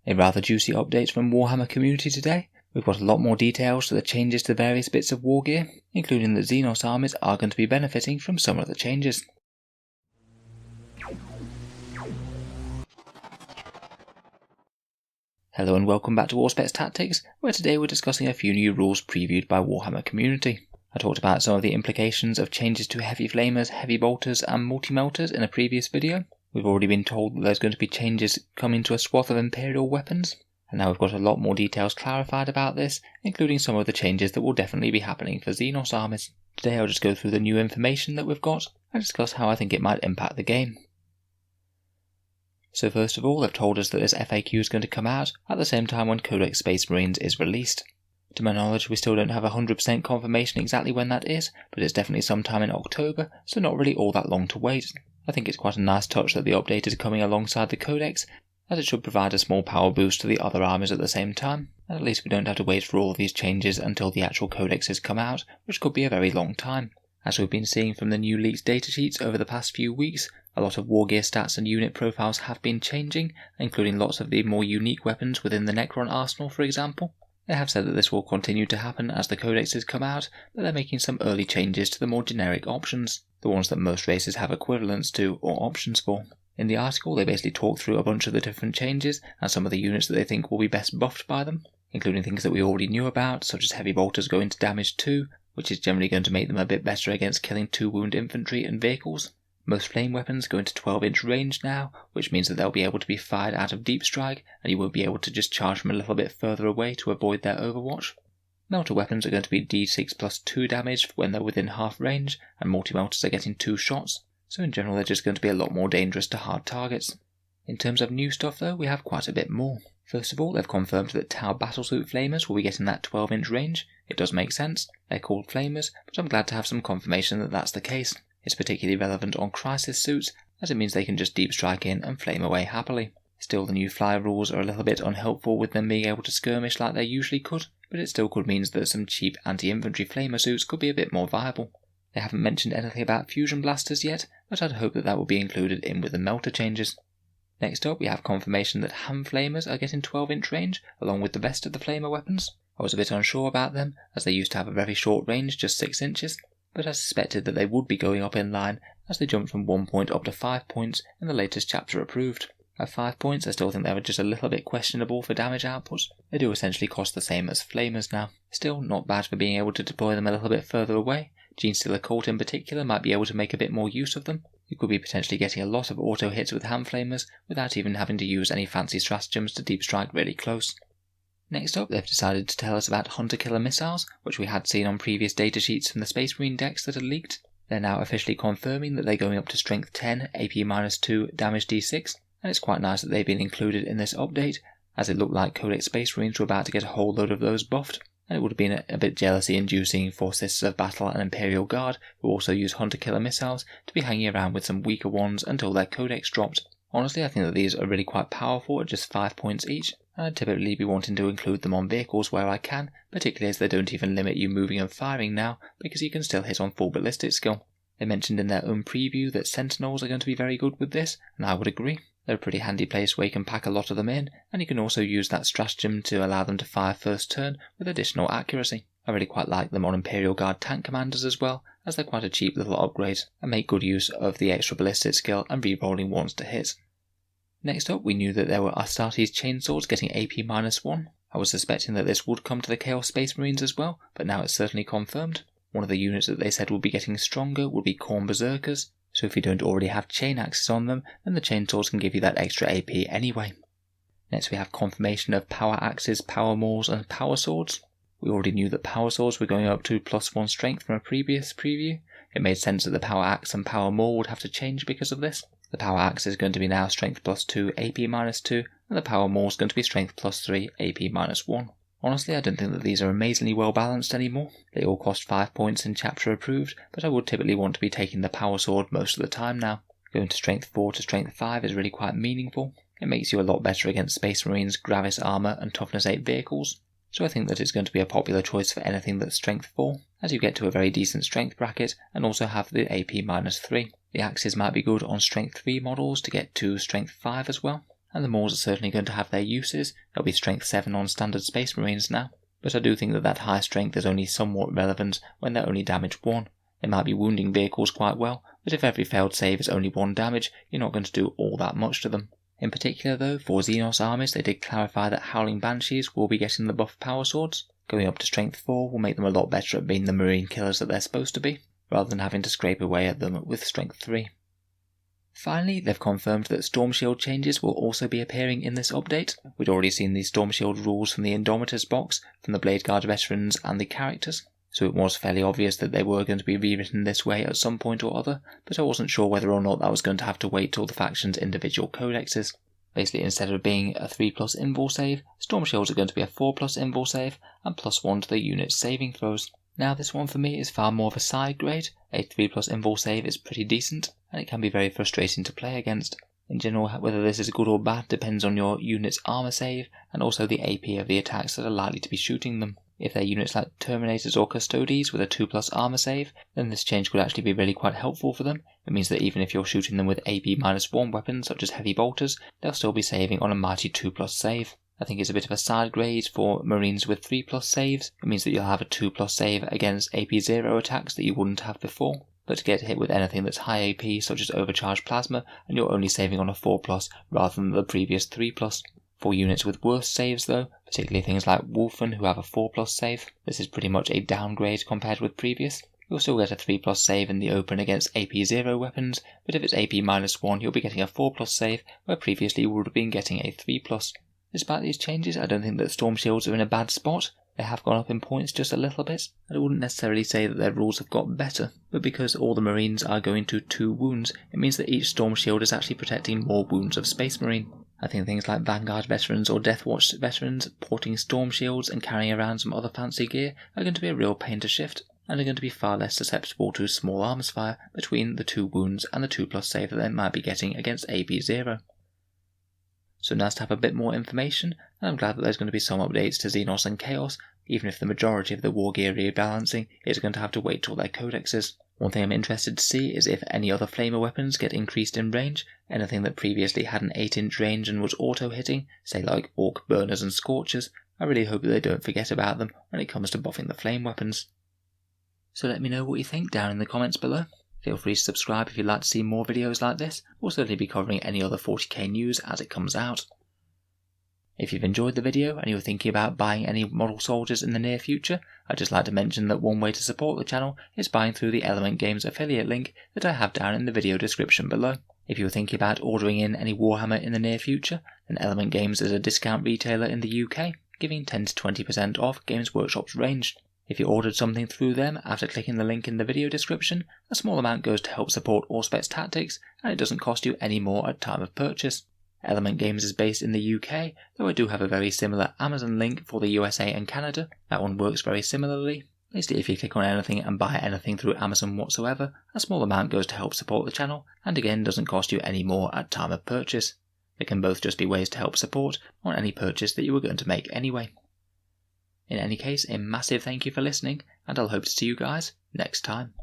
A rather juicy update from Warhammer community today. We've got a lot more details to the changes to the various bits of Wargear, including that Xenos armies are going to be benefiting from some of the changes. Hello and welcome back to Warspecs Tactics, where today we're discussing a few new rules previewed by Warhammer community. I talked about some of the implications of changes to heavy flamers, heavy bolters and multi-melters in a previous video. We've already been told that there's going to be changes coming to a swath of Imperial weapons, and now we've got a lot more details clarified about this, including some of the changes that will definitely be happening for Xenos armies. Today I'll just go through the new information that we've got and discuss how I think it might impact the game. So first of all, they've told us that this FAQ is going to come out at the same time when Codex Space Marines is released. To my knowledge, we still don't have 100% confirmation exactly when that is, but it's definitely sometime in October, so not really all that long to wait. I think it's quite a nice touch that the update is coming alongside the Codex, as it should provide a small power boost to the other armies at the same time, and at least we don't have to wait for all of these changes until the actual codexes come out, which could be a very long time. As we've been seeing from the new leaked datasheets over the past few weeks, a lot of Wargear stats and unit profiles have been changing, including lots of the more unique weapons within the Necron arsenal, for example. They have said that this will continue to happen as the codexes come out, but they're making some early changes to the more generic options, the ones that most races have equivalents to or options for. In the article, they basically talk through a bunch of the different changes and some of the units that they think will be best buffed by them, including things that we already knew about, such as heavy bolters going to damage 2, which is generally going to make them a bit better against killing 2-wound infantry and vehicles. Most flame weapons go into 12-inch range now, which means that they'll be able to be fired out of deep strike, and you won't be able to just charge from a little bit further away to avoid their overwatch. Melta weapons are going to be d6 plus 2 damage when they're within half range, and multi-melters are getting 2 shots, so in general they're just going to be a lot more dangerous to hard targets. In terms of new stuff though, we have quite a bit more. First of all, they've confirmed that Tau battlesuit flamers will be getting that 12-inch range. It does make sense, they're called flamers, but I'm glad to have some confirmation that that's the case. It's particularly relevant on crisis suits, as it means they can just deep strike in and flame away happily. Still, the new fly rules are a little bit unhelpful with them being able to skirmish like they usually could, but it still could mean that some cheap anti-infantry flamer suits could be a bit more viable. They haven't mentioned anything about fusion blasters yet, but I'd hope that will be included in with the Melta changes. Next up, we have confirmation that hand flamers are getting 12-inch range, along with the rest of the flamer weapons. I was a bit unsure about them, as they used to have a very short range, just 6 inches, but I suspected that they would be going up in line as they jumped from 1 point up to 5 points in the latest chapter approved. At 5 points, I still think they were just a little bit questionable for damage output. They do essentially cost the same as flamers now. Still, not bad for being able to deploy them a little bit further away. Genestealer Cult in particular might be able to make a bit more use of them. You could be potentially getting a lot of auto hits with hand flamers without even having to use any fancy stratagems to deep strike really close. Next up, they've decided to tell us about hunter-killer missiles, which we had seen on previous datasheets from the Space Marine decks that had leaked. They're now officially confirming that they're going up to strength 10, AP-2, damage d6, and it's quite nice that they've been included in this update, as it looked like Codex Space Marines were about to get a whole load of those buffed, and it would have been a bit jealousy-inducing for Sisters of Battle and Imperial Guard, who also use hunter-killer missiles, to be hanging around with some weaker ones until their Codex dropped. Honestly, I think that these are really quite powerful at just 5 points each, and I'd typically be wanting to include them on vehicles where I can, particularly as they don't even limit you moving and firing now, because you can still hit on full ballistic skill. They mentioned in their own preview that Sentinels are going to be very good with this, and I would agree. They're a pretty handy place where you can pack a lot of them in, and you can also use that stratagem to allow them to fire first turn with additional accuracy. I really quite like them on Imperial Guard tank commanders as well, as they're quite a cheap little upgrade, and make good use of the extra ballistic skill and re-rolling ones to hit. Next up, we knew that there were Astartes chainswords getting AP-1. I was suspecting that this would come to the Chaos Space Marines as well, but now it's certainly confirmed. One of the units that they said would be getting stronger would be Khorne Berserkers, so if you don't already have chain axes on them, then the chainswords can give you that extra AP anyway. Next we have confirmation of power axes, power maws and power swords. We already knew that power swords were going up to +1 strength from a previous preview. It made sense that the power axe and power maul would have to change because of this. The power axe is going to be now strength +2, AP-2, and the power maul is going to be strength +3, AP-1. Honestly, I don't think that these are amazingly well balanced anymore. They all cost 5 points in chapter approved, but I would typically want to be taking the power sword most of the time now. Going to strength 4 to strength 5 is really quite meaningful. It makes you a lot better against Space Marines, Gravis armor and toughness 8 vehicles, so I think that it's going to be a popular choice for anything that's strength 4, as you get to a very decent strength bracket and also have the AP-3. The axes might be good on strength 3 models to get to strength 5 as well. and the Maws are certainly going to have their uses. There'll be strength 7 on standard Space Marines now, but I do think that high strength is only somewhat relevant when they're only damage 1. They might be wounding vehicles quite well, but if every failed save is only 1 damage, you're not going to do all that much to them. In particular though, for Xenos armies they did clarify that Howling Banshees will be getting the buff power swords. Going up to strength 4 will make them a lot better at being the marine killers that they're supposed to be, rather than having to scrape away at them with strength 3. Finally, they've confirmed that Storm Shield changes will also be appearing in this update. We'd already seen these Storm Shield rules from the Indomitors box, from the Blade Guard veterans and the characters, so it was fairly obvious that they were going to be rewritten this way at some point or other, but I wasn't sure whether or not that was going to have to wait till the faction's individual codexes. Basically, instead of being a 3+ invul save, Storm Shields are going to be a 4+ invul save, and +1 to the unit's saving throws. Now this one for me is far more of a side grade. A 3+ invul save is pretty decent, and it can be very frustrating to play against. In general, whether this is good or bad depends on your unit's armor save, and also the AP of the attacks that are likely to be shooting them. If they're units like Terminators or Custodes with a 2+ armor save, then this change could actually be really quite helpful for them. It means that even if you're shooting them with AP-1 weapons such as heavy bolters, they'll still be saving on a mighty 2+ save. I think it's a bit of a side grade for Marines with 3+ saves. It means that you'll have a 2+ save against AP0 attacks that you wouldn't have before. But to get hit with anything that's high AP such as overcharged plasma, and you're only saving on a 4+ rather than the previous 3+. For units with worse saves though, particularly things like Wolfen who have a 4+ save, this is pretty much a downgrade compared with previous. You'll still get a 3+ save in the open against AP0 weapons, but if it's AP-1 you'll be getting a 4+ save where previously you would have been getting a 3+. Despite these changes, I don't think that Storm Shields are in a bad spot. They have gone up in points just a little bit. I wouldn't necessarily say that their rules have got better, but because all the Marines are going to 2 wounds, it means that each Storm Shield is actually protecting more wounds of Space Marine. I think things like Vanguard veterans or Death Watch veterans porting Storm Shields and carrying around some other fancy gear are going to be a real pain to shift, and are going to be far less susceptible to small arms fire between the 2 wounds and the 2+ save that they might be getting against AP0. So nice to have a bit more information, and I'm glad that there's going to be some updates to Xenos and Chaos, even if the majority of the Wargear rebalancing is going to have to wait till their codexes. One thing I'm interested to see is if any other flamer weapons get increased in range, anything that previously had an 8-inch range and was auto-hitting, say like Orc Burners and Scorchers. I really hope that they don't forget about them when it comes to buffing the flame weapons. So let me know what you think down in the comments below. Feel free to subscribe if you'd like to see more videos like this. We'll certainly be covering any other 40k news as it comes out. If you've enjoyed the video and you're thinking about buying any model soldiers in the near future, I'd just like to mention that one way to support the channel is buying through the Element Games affiliate link that I have down in the video description below. If you're thinking about ordering in any Warhammer in the near future, then Element Games is a discount retailer in the UK, giving 10 to 20% off Games Workshop's range. If you ordered something through them after clicking the link in the video description, a small amount goes to help support Auspex Tactics, and it doesn't cost you any more at time of purchase. Element Games is based in the UK, though I do have a very similar Amazon link for the USA and Canada. That one works very similarly. Basically, if you click on anything and buy anything through Amazon whatsoever, a small amount goes to help support the channel, and again doesn't cost you any more at time of purchase. They can both just be ways to help support on any purchase that you were going to make anyway. In any case, a massive thank you for listening, and I'll hope to see you guys next time.